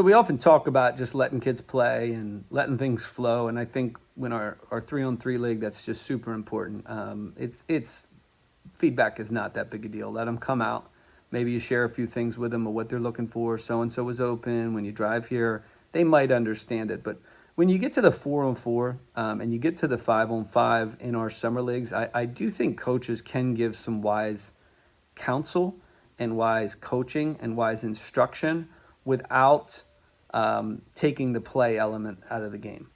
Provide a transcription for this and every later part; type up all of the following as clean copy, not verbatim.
So we often talk about just letting kids play and letting things flow, and I think when our 3-on-3 league, that's just super important. It's feedback is not that big a deal. Let them come out. Maybe you share a few things with them of what they're looking for. So and so is open. When you drive here, they might understand it. But when you get to the 4-on-4 and you get to the 5-on-5 in our summer leagues, I do think coaches can give some wise counsel and wise coaching and wise instruction without taking the play element out of the game.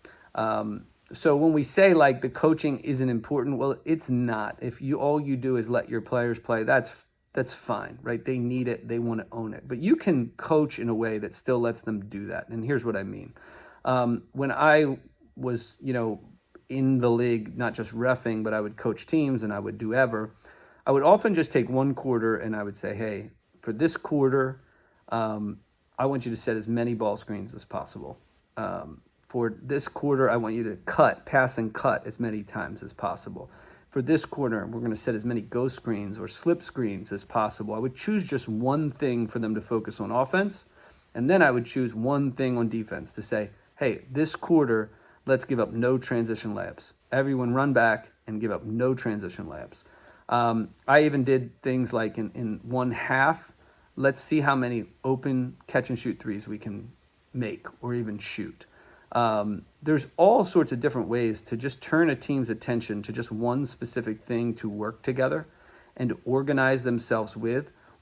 So when we say like the coaching isn't important, well, it's not. If you all you do is let your players play, that's fine, right? They need it, they want to own it. But you can coach in a way that still lets them do that. And here's what I mean. When I was, in the league, not just reffing, but I would coach teams and I would do ever. I would often just take one quarter and I would say, hey, for this quarter, I want you to set as many ball screens as possible. For this quarter, I want you to pass and cut as many times as possible. For this quarter, we're going to set as many go screens or slip screens as possible. I would choose just one thing for them to focus on offense, and then I would choose one thing on defense to say, hey, this quarter, let's give up no transition layups. Everyone run back and give up no transition layups. I even did things like in one half, let's see how many open catch and shoot threes we can make or even shoot. There's all sorts of different ways to just turn a team's attention to just one specific thing to work together and to organize themselves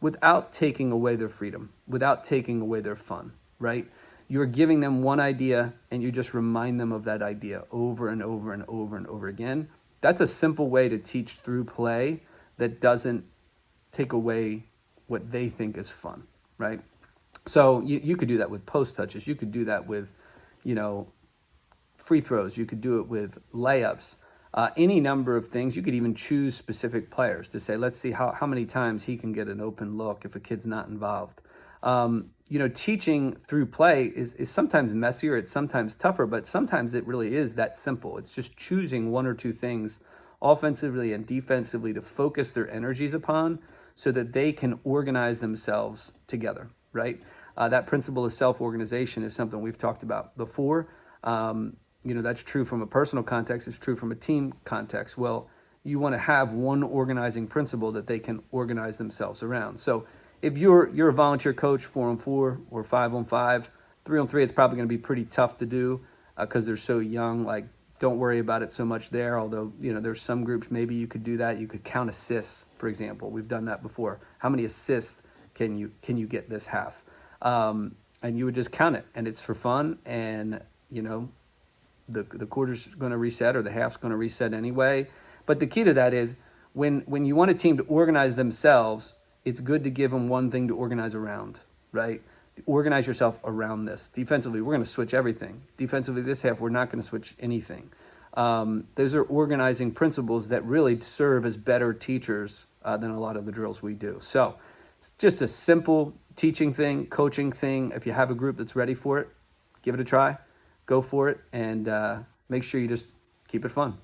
without taking away their freedom, without taking away their fun, right? You're giving them one idea and you just remind them of that idea over and over and over and over again. That's a simple way to teach through play that doesn't take away what they think is fun, right? So you could do that with post touches. You could do that with, free throws. You could do it with layups. Any number of things. You could even choose specific players to say, let's see how many times he can get an open look if a kid's not involved. Teaching through play is sometimes messier. It's sometimes tougher, but sometimes it really is that simple. It's just choosing one or two things offensively and defensively to focus their energies upon so that they can organize themselves together, right? That principle of self-organization is something we've talked about before. That's true from a personal context. It's true from a team context. Well, you want to have one organizing principle that they can organize themselves around. So if you're a volunteer coach, 4-on-4 or 5-on-5, 3-on-3, it's probably going to be pretty tough to do because they're so young. Like, don't worry about it so much there. Although, there's some groups, maybe you could do that. You could count assists, for example. We've done that before. How many assists can you get this half? And you would just count it, and it's for fun. And, the quarter's going to reset or the half's going to reset anyway. But the key to that is when you want a team to organize themselves, it's good to give them one thing to organize around, right? Organize yourself around this. Defensively, we're going to switch everything. Defensively, this half, we're not going to switch anything. Those are organizing principles that really serve as better teachers than a lot of the drills we do. So it's just a simple teaching thing, coaching thing. If you have a group that's ready for it, give it a try, go for it, and make sure you just keep it fun.